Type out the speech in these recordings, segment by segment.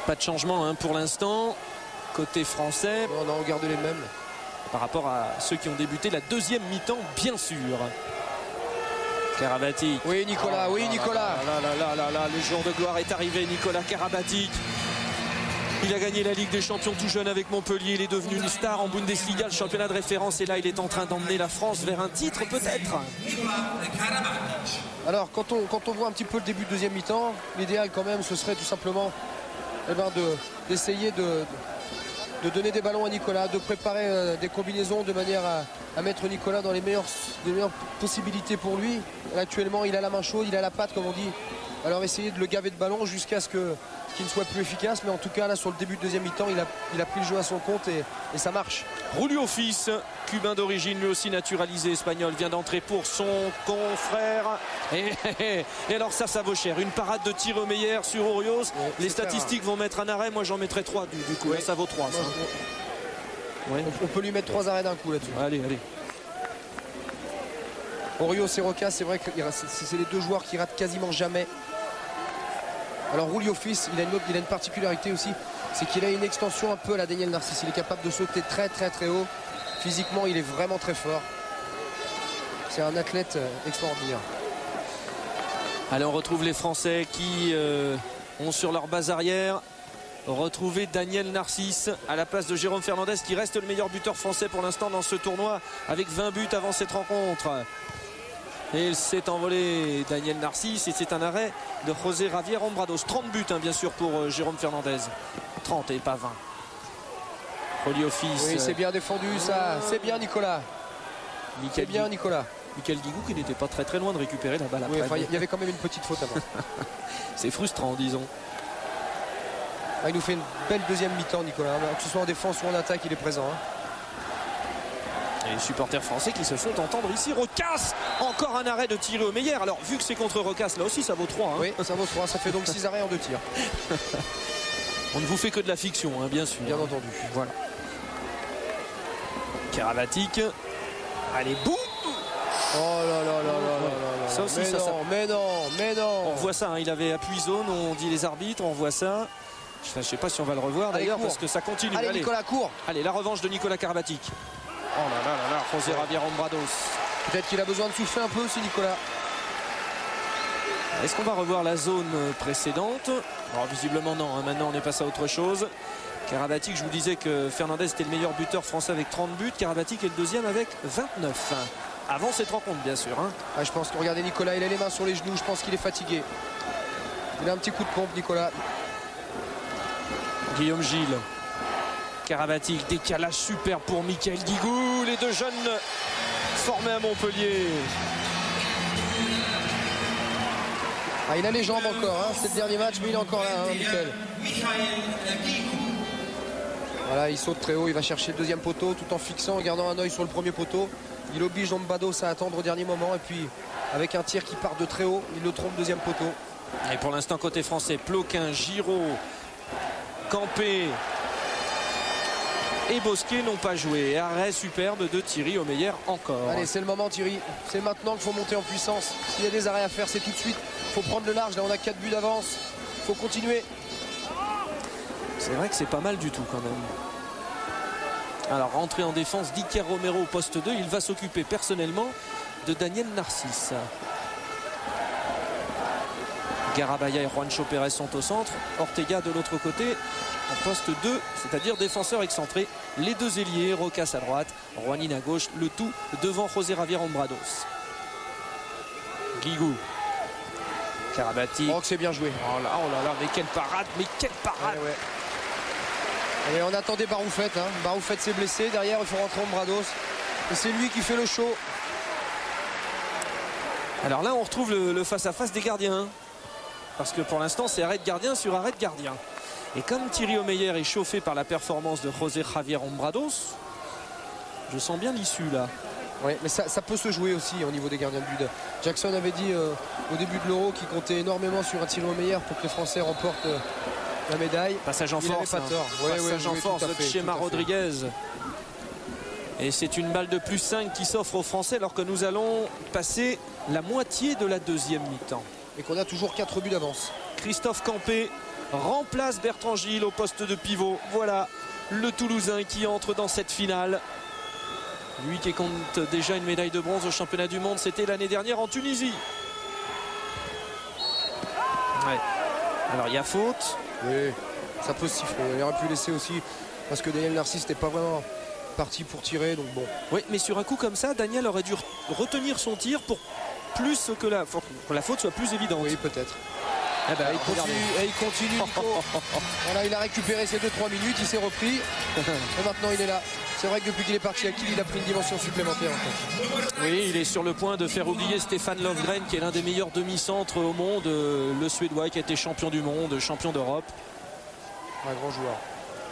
Pas de changement hein, pour l'instant. Côté français. On a regardé les mêmes. Par rapport à ceux qui ont débuté la deuxième mi-temps, bien sûr. Karabatic. Oui, Nicolas, oui, Nicolas. Le jour de gloire est arrivé, Nicolas Karabatic. Il a gagné la Ligue des Champions tout jeune avec Montpellier. Il est devenu une star en Bundesliga, le championnat de référence. Et là, il est en train d'emmener la France vers un titre, peut-être. Alors, quand on voit un petit peu le début de deuxième mi-temps, l'idéal quand même, ce serait tout simplement d'essayer de donner des ballons à Nicolas, de préparer des combinaisons de manière à mettre Nicolas dans les meilleures possibilités pour lui. Là, actuellement, il a la main chaude, il a la patte, comme on dit. Alors, essayer de le gaver de ballons jusqu'à ce qu'il ne soit plus efficace. Mais en tout cas, là, sur le début de deuxième mi-temps, il a pris le jeu à son compte et ça marche. Julio Fils, cubain d'origine, lui aussi naturalisé espagnol, vient d'entrer pour son confrère. Et alors ça vaut cher. Une parade de Thierry sur Urios. Ouais, les statistiques vont mettre un arrêt. Moi, j'en mettrais 3 du coup. Ouais. Là, ça vaut 3. Ça. Ouais. On peut lui mettre 3 arrêts d'un coup là-dessus. Allez. Urios et Roca, c'est vrai que c'est les deux joueurs qui ratent quasiment jamais. Alors Julio Fils, il a une particularité aussi, c'est qu'il a une extension un peu à la Daniel Narcisse. Il est capable de sauter très haut. Physiquement, il est vraiment très fort. C'est un athlète extraordinaire. Allez, on retrouve les Français qui ont sur leur base arrière retrouvé Daniel Narcisse à la place de Jérôme Fernandez, qui reste le meilleur buteur français pour l'instant dans ce tournoi avec 20 buts avant cette rencontre. Et il s'est envolé, Daniel Narcisse, et c'est un arrêt de José Javier Hombrados. 30 buts hein, bien sûr pour Jérôme Fernandez. 30 et pas 20. Julio Fils. Oui, c'est bien défendu ça. C'est bien Nicolas. C'est bien Nicolas. Michael Guigou qui n'était pas très loin de récupérer la balle après. Oui, enfin, il y avait quand même une petite faute avant. C'est frustrant, disons. Ah, il nous fait une belle deuxième mi-temps, Nicolas. Que ce soit en défense ou en attaque, il est présent. Hein. Et les supporters français qui se font entendre ici. Rocasse, encore un arrêt de Thierry Omeyer. Alors vu que c'est contre Rocasse, là aussi ça vaut 3 hein. Oui, ça vaut 3, ça fait donc 6 arrêts en 2 tirs. On ne vous fait que de la fiction hein, bien sûr. Bien entendu. Voilà. Karabatic. Allez, boum. Oh là. Ça aussi, mais non. On voit ça hein, il avait appui zone, on dit les arbitres, on voit ça. Je ne sais pas si on va le revoir d'ailleurs parce que ça continue. Allez Nicolas, court. Allez, la revanche de Nicolas Karabatic. Oh là, José Javier Hombrados. Peut-être qu'il a besoin de souffler un peu aussi, Nicolas. Est-ce qu'on va revoir la zone précédente? Alors, visiblement non, hein. Maintenant on est passé à autre chose. Karabatic, je vous disais que Fernandez était le meilleur buteur français avec 30 buts. Karabatic est le deuxième avec 29. Avant cette rencontre, bien sûr. Hein. Ah, je pense que, regardez Nicolas, il a les mains sur les genoux. Je pense qu'il est fatigué. Il a un petit coup de pompe, Nicolas. Guillaume Gilles. Karabatic, décalage super pour Michael Guigou. Les deux jeunes formés à Montpellier. Ah, il a les jambes encore, hein. C'est le dernier match, mais il est encore là, hein, Michael. Voilà, il saute très haut, il va chercher le deuxième poteau tout en fixant, en gardant un œil sur le premier poteau. Il oblige Hombrados à attendre au dernier moment et puis avec un tir qui part de très haut, il le trompe deuxième poteau. Et pour l'instant côté français, Ploquin, Giraud, Campé et Bosquet n'ont pas joué. Arrêt superbe de Thierry Omeyer encore. Allez, c'est le moment Thierry, c'est maintenant qu'il faut monter en puissance. S'il y a des arrêts à faire, c'est tout de suite. Il faut prendre le large, là on a 4 buts d'avance. Il faut continuer. C'est vrai que c'est pas mal du tout quand même. Alors rentrée en défense d'Iker Romero au poste 2. Il va s'occuper personnellement de Daniel Narcisse. Garabaya et Juancho Pérez sont au centre. Ortega de l'autre côté en poste 2, c'est-à-dire défenseur excentré. Les deux ailiers, Rocasse à droite, Juanin à gauche, le tout devant José Javier Hombrados. Guigou. Karabatic. Oh, que c'est bien joué. Oh là là, mais quelle parade, Ouais. Allez, on attendait Baroufet, hein. Baroufet s'est blessé, derrière il faut rentrer Hombrados. Et c'est lui qui fait le show. Alors là on retrouve le face-à-face des gardiens. Parce que pour l'instant c'est arrêt de gardien sur arrêt de gardien. Et comme Thierry Omeyer est chauffé par la performance de José Javier Hombrados, je sens bien l'issue là. Oui, mais ça peut se jouer aussi au niveau des gardiens de but. Jackson avait dit au début de l'Euro qu'il comptait énormément sur un Thierry Omeyer pour que les Français remportent la médaille. Passage en force. Pas tort. Passage en force de Chema Rodriguez. Et c'est une balle de plus 5 qui s'offre aux Français alors que nous allons passer la moitié de la deuxième mi-temps. Et qu'on a toujours 4 buts d'avance. Christophe Campé remplace Bertrand Gilles au poste de pivot. Voilà le Toulousain qui entre dans cette finale. Lui qui compte déjà une médaille de bronze au championnat du monde, c'était l'année dernière en Tunisie. Ouais. Alors il y a faute. Oui, ça peut se siffler. Il aurait pu laisser aussi parce que Daniel Narcisse n'était pas vraiment parti pour tirer, donc bon. Oui, mais sur un coup comme ça, Daniel aurait dû retenir son tir pour plus que la faute soit plus évidente. Oui, peut-être. Eh ben, il continue. Nico. Voilà, il a récupéré ses 2-3 minutes, il s'est repris. Et maintenant il est là. C'est vrai que depuis qu'il est parti à Kiel, il a pris une dimension supplémentaire. En fait. Oui, il est sur le point de faire oublier Stéphane Löfgren, qui est l'un des meilleurs demi-centres au monde. Le Suédois qui a été champion du monde, champion d'Europe. Un grand joueur.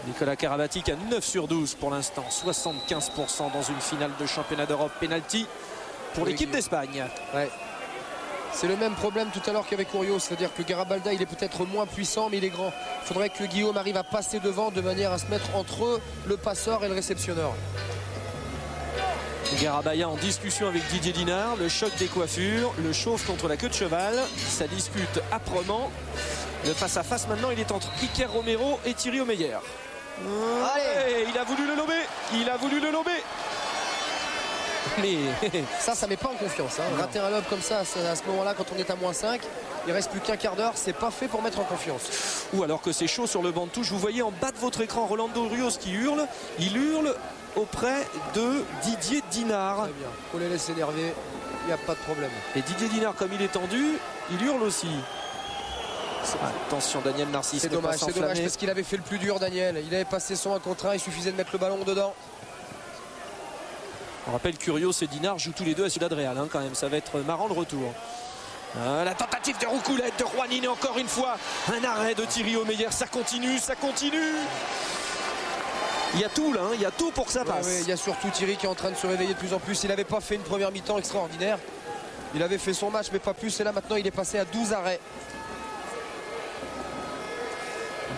Nicolas Karabatic à 9 sur 12 pour l'instant. 75% dans une finale de championnat d'Europe. Penalty pour l'équipe d'Espagne. Ouais. C'est le même problème tout à l'heure qu'avec Urios, c'est-à-dire que Garabalda il est peut-être moins puissant mais il est grand. Il faudrait que Guillaume arrive à passer devant de manière à se mettre entre le passeur et le réceptionneur. Garabaya en discussion avec Didier Dinard, le choc des coiffures, le chauffe contre la queue de cheval, ça discute âprement. Le face-à-face maintenant il est entre Iker Romero et Thierry Omeyer. Allez, il a voulu le lober, il a voulu le lober. Mais ça met pas en confiance. Hein. Rater un lob comme ça, à ce moment-là, quand on est à -5, il reste plus qu'un quart d'heure, c'est pas fait pour mettre en confiance. Ou alors que c'est chaud sur le banc de touche. Vous voyez en bas de votre écran Rolando Urios qui hurle. Il hurle auprès de Didier Dinard. Très bien. Faut les laisser énerver, il n'y a pas de problème. Et Didier Dinard, comme il est tendu, il hurle aussi. Attention, Daniel Narcisse. C'est dommage parce qu'il avait fait le plus dur, Daniel. Il avait passé son 1 contre 1, il suffisait de mettre le ballon dedans. On rappelle qu'Urios et Dinard jouent tous les deux à Ciudad Real quand même. Ça va être marrant le retour. La tentative de roucoulette de Juanine encore une fois. Un arrêt de Thierry Omeyer. Ça continue, ça continue. Il y a tout là, il y a tout pour que ça passe. Ouais, il y a surtout Thierry qui est en train de se réveiller de plus en plus. Il n'avait pas fait une première mi-temps extraordinaire. Il avait fait son match mais pas plus. Et là maintenant il est passé à 12 arrêts.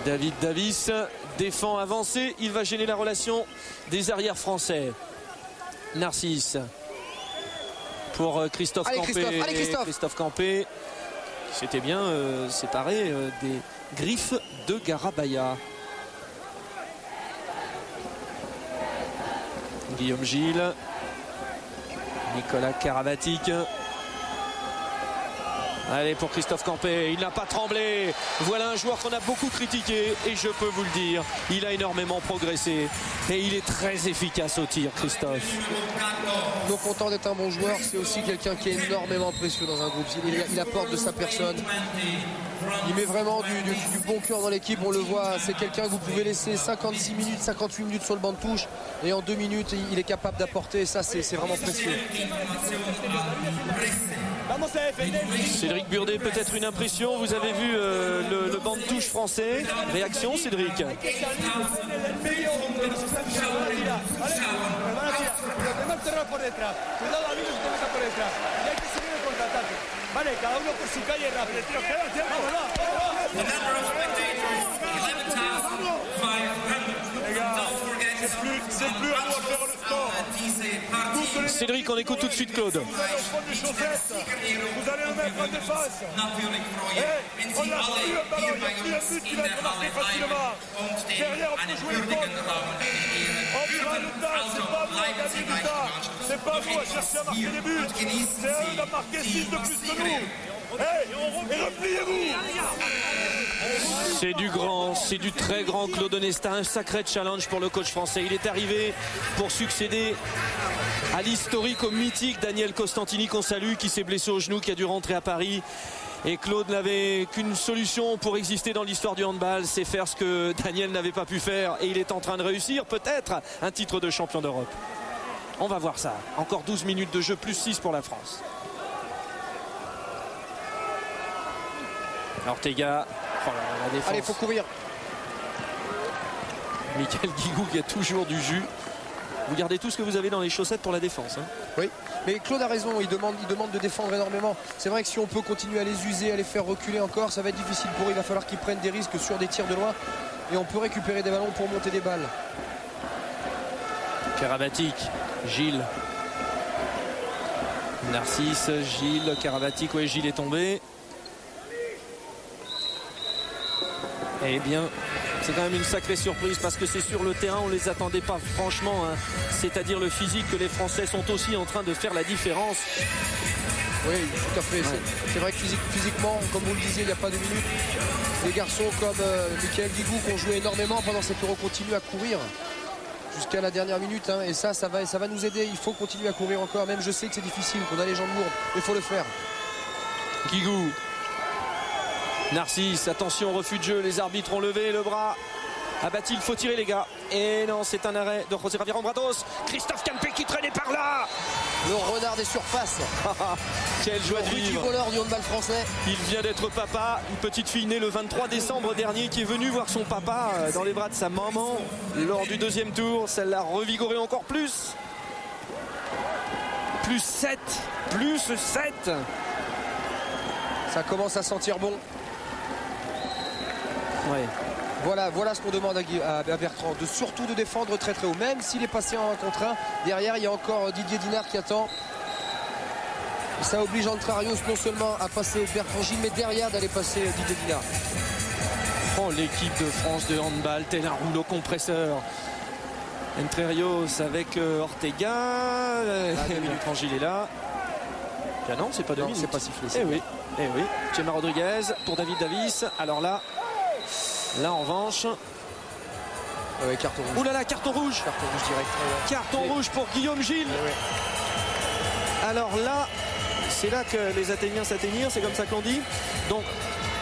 David Davis défend avancé. Il va gêner la relation des arrières français. Narcisse pour Christophe Campé. Christophe Campé s'était bien séparé des griffes de Garabaya. Guillaume Gilles, Nicolas Karabatic. Allez pour Christophe Campé, il n'a pas tremblé. Voilà un joueur qu'on a beaucoup critiqué et je peux vous le dire, il a énormément progressé et il est très efficace au tir, Christophe. Non content d'être un bon joueur, c'est aussi quelqu'un qui est énormément précieux dans un groupe. Il apporte de sa personne. Il met vraiment du bon cœur dans l'équipe, on le voit. C'est quelqu'un que vous pouvez laisser 56 minutes, 58 minutes sur le banc de touche et en 2 minutes, il est capable d'apporter. Ça, c'est vraiment précieux. Cédric Burdet, peut-être une impression. Vous avez vu le banc de touche français. Réaction, Cédric? C'est plus à nous à faire le score. Cédric, on écoute tout de suite Claude. Vous allez le mettre en défense. On l'a pris le ballon, il n'y a plus un but qui va être marqué facilement. Derrière, on peut jouer le compte. On prend le temps, c'est pas vous à gagner du temps. C'est pas vous à chercher à marquer des buts. C'est eux qui ont marqué 6 de plus que nous. Et repliez-vous. C'est du grand, c'est du très grand Claude Onesta, un sacré challenge pour le coach français. Il est arrivé pour succéder à l'historique, au mythique Daniel Costantini qu'on salue, qui s'est blessé au genou, qui a dû rentrer à Paris. Et Claude n'avait qu'une solution pour exister dans l'histoire du handball, c'est faire ce que Daniel n'avait pas pu faire. Et il est en train de réussir, peut-être, un titre de champion d'Europe. On va voir ça. Encore 12 minutes de jeu, plus 6 pour la France. Ortega. Oh là, la défense. Allez, il faut courir. Michael Guigou qui a toujours du jus. Vous gardez tout ce que vous avez dans les chaussettes pour la défense. Oui, mais Claude a raison, il demande de défendre énormément. C'est vrai que si on peut continuer à les user, à les faire reculer encore, ça va être difficile pour eux. Il va falloir qu'ils prennent des risques sur des tirs de loin. Et on peut récupérer des ballons pour monter des balles. Karabatic, Gilles. Narcisse, Gilles, Karabatic. Oui, Gilles est tombé. Eh bien, c'est quand même une sacrée surprise parce que c'est sur le terrain, on ne les attendait pas franchement. Hein. C'est-à-dire le physique que les Français sont aussi en train de faire la différence. Oui, tout à fait. Ouais. C'est vrai que physiquement, comme vous le disiez il n'y a pas 2 minutes, des garçons comme Michael Guigou qui ont joué énormément pendant cette Euro continuent à courir jusqu'à la dernière minute. Hein, et ça va nous aider. Il faut continuer à courir encore. Même je sais que c'est difficile, qu'on a les jambes lourdes, mais il faut le faire. Guigou. Narcisse, attention, refus de jeu. Les arbitres ont levé le bras. Abattu, il faut tirer les gars. Et non, c'est un arrêt de José Javier Ambrados. Christophe Campé qui traînait par là. Le renard des surfaces. Quelle joie de vivre. Le voleur du handball français. Il vient d'être papa. Une petite fille née le 23 décembre dernier qui est venue voir son papa dans les bras de sa maman lors du deuxième tour. Ça l'a revigoré encore plus. Plus 7. Plus 7. Ça commence à sentir bon. Ouais. Voilà ce qu'on demande à Bertrand, surtout de défendre très très haut, même s'il est passé en 1 contre 1. Derrière, il y a encore Didier Dinard qui attend. Ça oblige Antrarios non seulement à passer Bertrand Gilles, mais derrière d'aller passer Didier Dinard. Oh, l'équipe de France de handball, tel un rouleau compresseur. Entrerios avec Ortega. Bertrand Gilles est là. Ah non, c'est pas 2 minutes. C'est pas sifflé. Eh oui. Chema Rodriguez pour David Davis. Alors là en revanche. Carton rouge. Ouh là là, carton rouge. Carton rouge direct. Carton rouge pour Guillaume Gilles. Alors là, c'est là que les Athéniens s'atteignirent, c'est comme ça qu'on dit. Donc,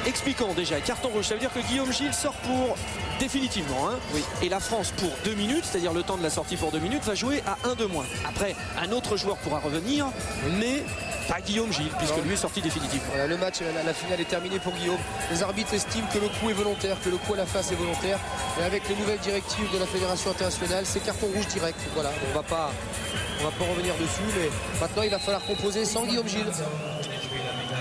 expliquons déjà. Carton rouge, ça veut dire que Guillaume Gilles sort pour définitivement. Hein. Oui. Et la France pour 2 minutes, c'est-à-dire le temps de la sortie pour 2 minutes, va jouer à 1 de moins. Après, un autre joueur pourra revenir, mais pas Guillaume Gilles, puisque lui est sorti définitivement. Voilà, le match, la finale est terminée pour Guillaume. Les arbitres estiment que le coup est volontaire, que le coup à la face est volontaire. Et avec les nouvelles directives de la Fédération internationale, c'est carton rouge direct. Voilà, on va pas revenir dessus, mais maintenant il va falloir composer sans Guillaume Gilles.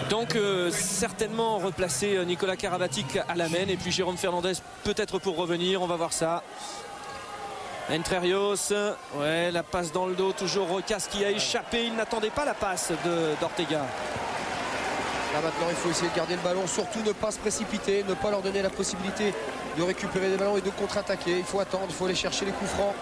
Donc certainement replacer Nicolas Karabatic à la main et puis Jérôme Fernandez peut-être pour revenir, on va voir ça. Entrerios, ouais, la passe dans le dos, toujours Rocas qui a échappé, il n'attendait pas la passe d'Ortega. Là maintenant il faut essayer de garder le ballon, surtout ne pas se précipiter, ne pas leur donner la possibilité de récupérer des ballons et de contre-attaquer. Il faut attendre, il faut aller chercher les coups francs.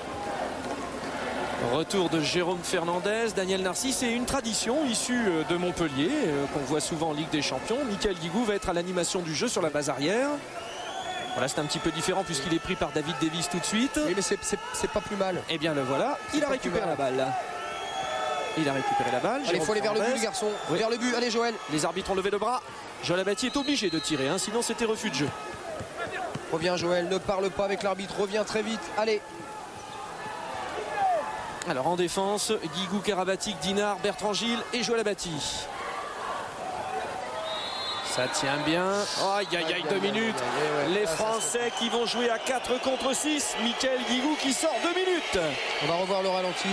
Retour de Jérôme Fernandez, Daniel Narcisse et une tradition issue de Montpellier qu'on voit souvent en Ligue des Champions. Michael Guigou va être à l'animation du jeu sur la base arrière. Voilà, c'est un petit peu différent puisqu'il est pris par David Davis tout de suite. Oui, mais c'est pas plus mal. Eh bien le voilà, il a récupéré la balle. Il a récupéré la balle. Allez, il faut aller vers le but, les garçons. Oui. Vers le but, allez Joël. Les arbitres ont levé le bras. Joël Abatty est obligé de tirer, hein, sinon c'était refus de jeu. Reviens Joël, ne parle pas avec l'arbitre, reviens très vite, allez. Alors en défense, Guigou, Karabatic, Dinard, Bertrand Gilles et Joël Abatty. Ça tient bien. Aïe, aïe, aïe, 2 minutes. Les Français qui vont jouer à 4 contre 6. Michael Guigou qui sort 2 minutes. On va revoir le ralenti.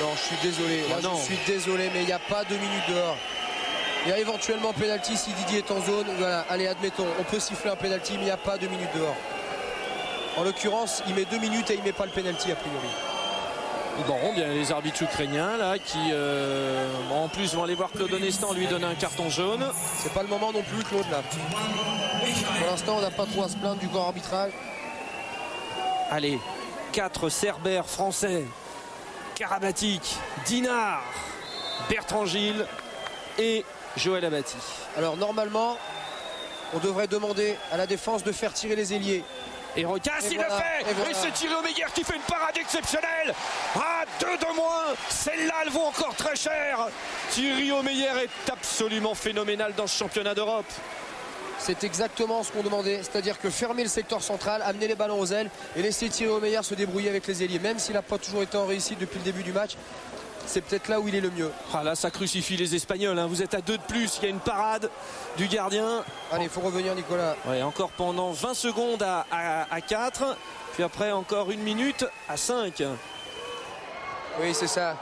Non, je suis désolé. Là, je suis désolé, mais il n'y a pas 2 minutes dehors. Il y a éventuellement pénalty si Didier est en zone. Voilà, allez, admettons, on peut siffler un pénalty, mais il n'y a pas 2 minutes dehors. En l'occurrence, il met 2 minutes et il ne met pas le pénalty a priori. Bon, bien les arbitres ukrainiens là qui en plus vont aller voir Claude Onestan lui donner un carton jaune. C'est pas le moment non plus Claude là. Pour l'instant on n'a pas trop à se plaindre du corps arbitral. Allez, 4 Cerbères français. Karabatic, Dinard, Bertrand Gilles et Joël Abatty. Alors normalement on devrait demander à la défense de faire tirer les ailiers. Et Rocas, il le fait. Et c'est Thierry Omeyer qui fait une parade exceptionnelle. Ah, 2 de moins. Celle-là, elle vaut encore très cher. Thierry Omeyer est absolument phénoménal dans ce championnat d'Europe. C'est exactement ce qu'on demandait. C'est-à-dire que fermer le secteur central, amener les ballons aux ailes et laisser Thierry Omeyer se débrouiller avec les ailiers. Même s'il n'a pas toujours été en réussite depuis le début du match, c'est peut-être là où il est le mieux. Ah là, ça crucifie les Espagnols, hein. Vous êtes à 2 de plus, il y a une parade du gardien. Allez, il faut revenir Nicolas. Ouais, encore pendant 20 secondes à 4, puis après encore 1 minute à 5. Oui, c'est ça.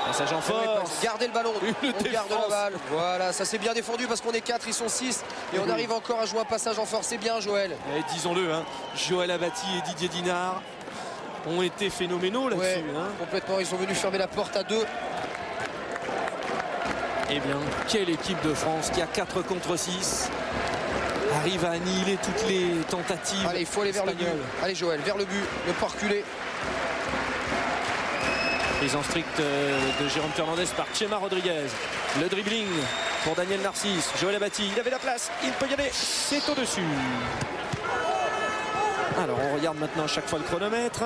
Passage en force. Gardez le ballon, on garde la balle. Voilà, ça c'est bien défendu parce qu'on est 4, ils sont 6. Et on arrive encore à jouer un passage en force, c'est bien Joël. Et disons-le, hein, Joël Abatty et Didier Dinard ont été phénoménaux là-dessus. Ouais, complètement, ils sont venus fermer la porte à 2. Eh bien, quelle équipe de France qui a 4 contre 6. arrive à annihiler toutes les tentatives. Allez, il faut aller vers le but. Allez Joël, vers le but, ne pas reculer. Prise en strict de Jérôme Fernandez par Chema Rodriguez. Le dribbling pour Daniel Narcisse. Joël Abati, il avait la place, il peut y aller, c'est au-dessus. Alors on regarde maintenant à chaque fois le chronomètre.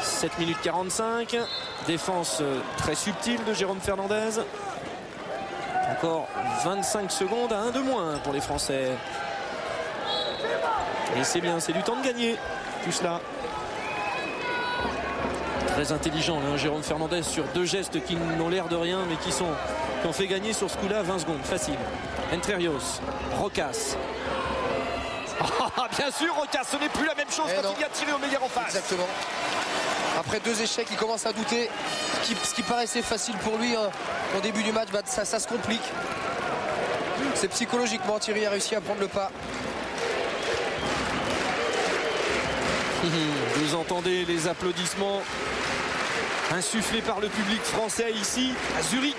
7 minutes 45. Défense très subtile de Jérôme Fernandez. Encore 25 secondes à 1 de moins pour les Français. Et c'est bien, c'est du temps de gagner tout cela. Très intelligent hein, Jérôme Fernandez sur 2 gestes qui n'ont l'air de rien mais qui ont fait gagner sur ce coup-là 20 secondes. Facile. Entre Rios, Rocas. Ah, bien sûr, Rocas, ce n'est plus la même chose quand il y a tiré au meilleur en face. Exactement. Après 2 échecs, il commence à douter. Ce qui paraissait facile pour lui au début du match, ça se complique. C'est psychologiquement, Thierry a réussi à prendre le pas. Vous entendez les applaudissements insufflés par le public français ici à Zurich,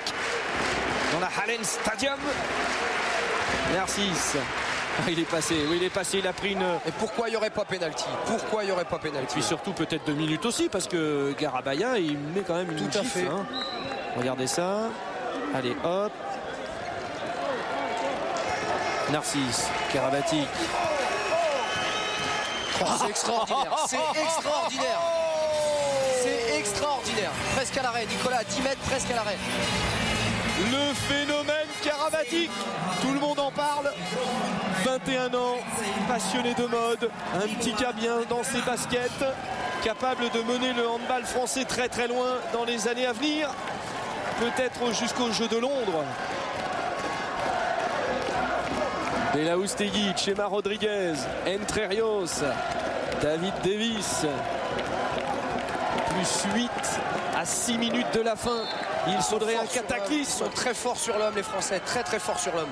dans la Hallen Stadium. Narcisse. Il est passé, oui il est passé, il a pris une... Et pourquoi il n'y aurait pas pénalty? Pourquoi il n'y aurait pas pénalty? Puis surtout peut-être 2 minutes aussi parce que Garabaya il met quand même une tout à gifle, fait. Hein. Regardez ça. Allez hop. Narcisse, Karabatic. Oh, c'est extraordinaire, c'est extraordinaire. C'est extraordinaire. Presque à l'arrêt, Nicolas, à 10 mètres, presque à l'arrêt. Le phénomène Karabatic, tout le monde en parle. 21 ans, passionné de mode, un petit gars bien dans ses baskets, capable de mener le handball français très très loin dans les années à venir, peut-être jusqu'aux Jeux de Londres. Bela Oustegui, Chema Rodriguez, Entre Rios, David Davis. Plus 8 à 6 minutes de la fin. Il faudrait un cataclysme. Ils sont très forts sur l'homme, les Français, très très forts sur l'homme.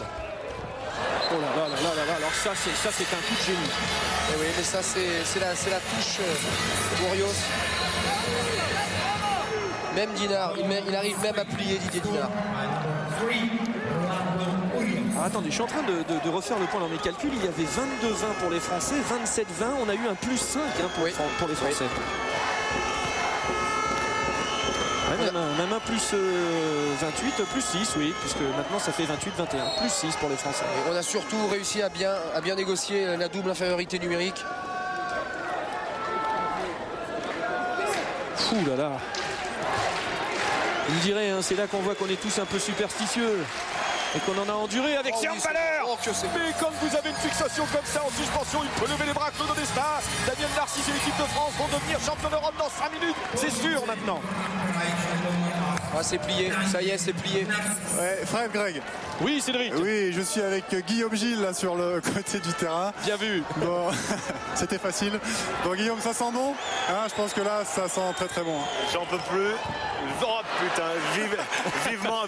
Oh là là là là là, alors ça c'est un coup de génie. Et oui, mais ça c'est la touche pour Rios. Même Dinard, il arrive même à plier Didier Dinard. Alors attendez, je suis en train de refaire le point dans mes calculs. Il y avait 22-20 pour les Français, 27-20. On a eu un plus 5 hein, pour les Français. Ouais, même un plus 28, plus 6, oui, puisque maintenant ça fait 28-21, plus 6 pour les Français. Et on a surtout réussi à bien négocier la double infériorité numérique. Fou là là. Vous me direz, hein, c'est là qu'on voit qu'on est tous un peu superstitieux. Et qu'on en a enduré avec Serge Valère. Mais quand vous avez une fixation comme ça en suspension, il peut lever les bras, Claude Destas. Daniel Narcisse et l'équipe de France vont devenir champion d'Europe dans 5 minutes. C'est sûr maintenant. Ah, c'est plié, ça y est, c'est plié. Ouais, frère Greg. Oui, Cédric. Oui, je suis avec Guillaume Gilles là sur le côté du terrain. Bien vu. Bon, c'était facile. Bon, Guillaume, ça sent bon hein, je pense que là, ça sent très très bon. J'en peux plus. Oh putain,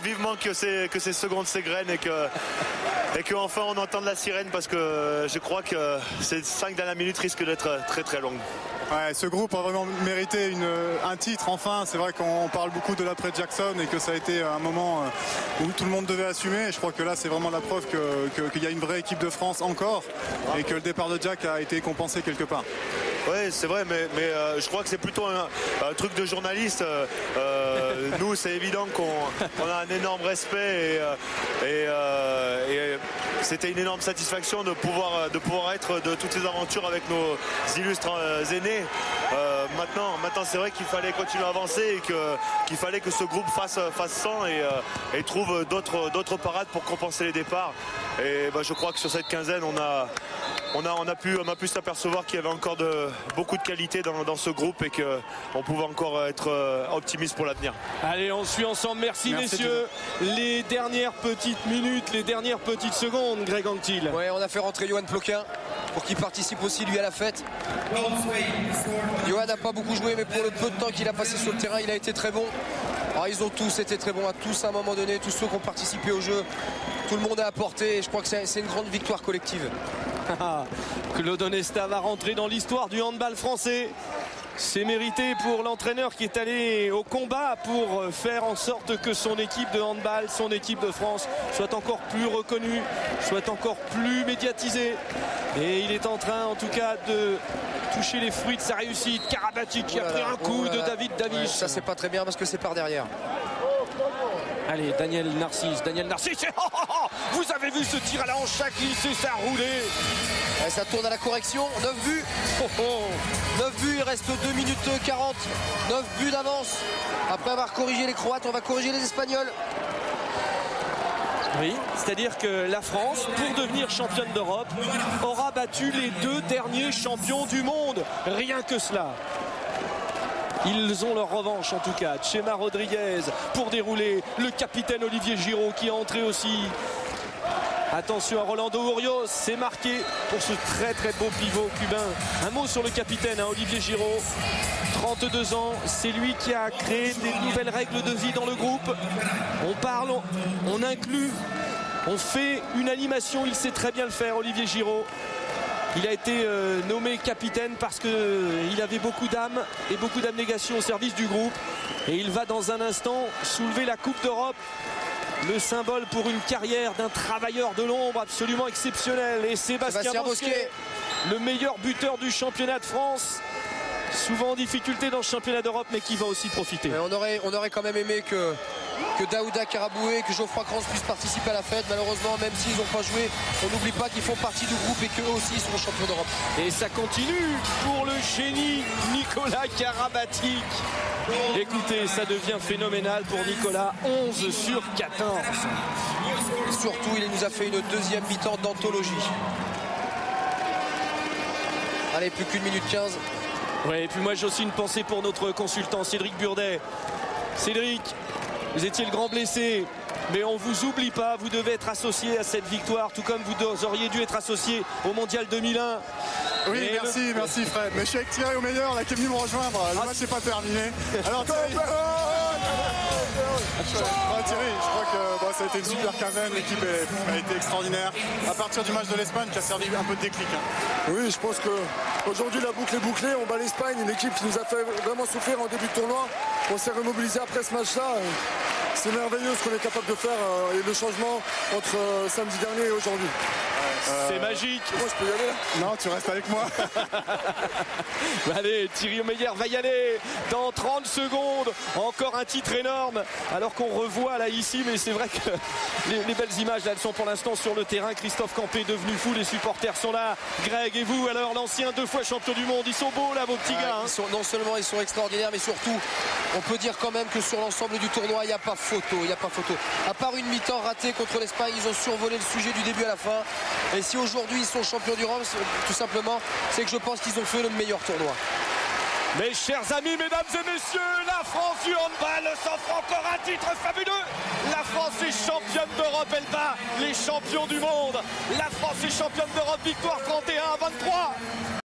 vivement que ces secondes s'égrènent et que enfin on entende la sirène parce que je crois que ces 5 dernières minutes risquent d'être très très longues. Ouais, ce groupe a vraiment mérité un titre enfin. C'est vrai qu'on parle beaucoup de l'après Jackson et que ça a été un moment où tout le monde devait assumer. Et je crois que là c'est vraiment la preuve qu'il y a une vraie équipe de France encore et que le départ de Jack a été compensé quelque part. Oui, c'est vrai, mais je crois que c'est plutôt un truc de journaliste. Nous, c'est évident qu'on a un énorme respect et c'était une énorme satisfaction de pouvoir être de toutes ces aventures avec nos illustres aînés. Maintenant, c'est vrai qu'il fallait continuer à avancer et qu'il fallait que ce groupe fasse 100 et trouve d'autres parades pour compenser les départs. Et je crois que sur cette quinzaine, on a pu s'apercevoir qu'il y avait encore beaucoup de qualité dans ce groupe et qu'on pouvait encore être optimiste pour l'avenir. Allez, on suit ensemble. Merci messieurs. Les dernières petites minutes, les dernières petites secondes, Greg Anctil. Ouais, on a fait rentrer Johan Ploquin pour qu'il participe aussi lui à la fête. Johan n'a pas beaucoup joué, mais pour le peu de temps qu'il a passé sur le terrain, il a été très bon. Alors, ils ont tous été très bons, à tous à un moment donné, tous ceux qui ont participé au jeu. Tout le monde a apporté et je crois que c'est une grande victoire collective. Claude Onesta va rentrer dans l'histoire du handball français. C'est mérité pour l'entraîneur qui est allé au combat pour faire en sorte que son équipe de handball, son équipe de France soit encore plus reconnue, soit encore plus médiatisée. Et il est en train en tout cas de toucher les fruits de sa réussite. Karabatic qui a pris un coup de David Davis. Ouais, ça c'est pas très bien parce que c'est par derrière. Allez, Daniel Narcisse. Vous avez vu ce tir à la hanche, ça glissé, ça a roulé. Et ça tourne à la correction, 9 buts. 9 buts, il reste 2 minutes 40. 9 buts d'avance. Après avoir corrigé les Croates, on va corriger les Espagnols. Oui, c'est-à-dire que la France, pour devenir championne d'Europe, aura battu les 2 derniers champions du monde. Rien que cela. Ils ont leur revanche en tout cas. Chema Rodriguez pour dérouler. Le capitaine Olivier Giroud qui est entré aussi. Attention à Rolando Urios, c'est marqué pour ce très beau pivot cubain. Un mot sur le capitaine, Olivier Giroud. 32 ans, c'est lui qui a créé des nouvelles règles de vie dans le groupe. On parle, on inclut, on fait une animation, il sait très bien le faire, Olivier Giroud. Il a été nommé capitaine parce qu'il avait beaucoup d'âme et beaucoup d'abnégation au service du groupe. Et il va dans un instant soulever la Coupe d'Europe. Le symbole pour une carrière d'un travailleur de l'ombre absolument exceptionnel. Et Sébastien Bosquet, le meilleur buteur du championnat de France. Souvent en difficulté dans le championnat d'Europe, mais qui va aussi profiter. Mais on aurait quand même aimé que Daouda Karaboué, que Geoffroy Kranz puissent participer à la fête. Malheureusement, même s'ils n'ont pas joué, on n'oublie pas qu'ils font partie du groupe et qu'eux aussi sont champions d'Europe. Et ça continue pour le génie Nicolas Karabatic. Écoutez, ça devient phénoménal pour Nicolas. 11 sur 14. Et surtout, il nous a fait une deuxième mi-temps d'anthologie. Allez, plus qu'une minute 15. Ouais, et puis moi j'ai aussi une pensée pour notre consultant Cédric Burdet. Cédric, vous étiez le grand blessé, mais on ne vous oublie pas, vous devez être associé à cette victoire, tout comme vous auriez dû être associé au Mondial 2001. Oui, merci Fred. Mais je suis avec Thierry au meilleur, là, qui est venu me rejoindre. Le match n'est pas terminé. Alors Thierry, je crois que ça a été une super quinzaine, l'équipe a été extraordinaire. À partir du match de l'Espagne qui a servi un peu de déclic. Oui, je pense qu'aujourd'hui la boucle est bouclée, on bat l'Espagne, une équipe qui nous a fait vraiment souffrir en début de tournoi. On s'est remobilisé après ce match-là. C'est merveilleux ce qu'on est capable de faire et le changement entre samedi dernier et aujourd'hui. C'est magique. Moi je peux y aller. Non, tu restes avec moi. Allez, Thierry Omeyer va y aller dans 30 secondes. Encore un titre énorme. Alors qu'on revoit là ici, mais c'est vrai que les belles images là, elles sont pour l'instant sur le terrain. Christophe Campé est devenu fou, les supporters sont là. Greg et vous, alors l'ancien 2 fois champion du monde, ils sont beaux là vos petits gars. Hein. Non seulement ils sont extraordinaires, mais surtout on peut dire quand même que sur l'ensemble du tournoi il n'y a pas photo, À part une mi-temps ratée contre l'Espagne, ils ont survolé le sujet du début à la fin. Et si aujourd'hui ils sont champions d'Europe, tout simplement, c'est que je pense qu'ils ont fait le meilleur tournoi. Mes chers amis, mesdames et messieurs, la France du handball s'offre encore un titre fabuleux. La France est championne d'Europe, elle bat les champions du monde. La France est championne d'Europe, victoire 31-23.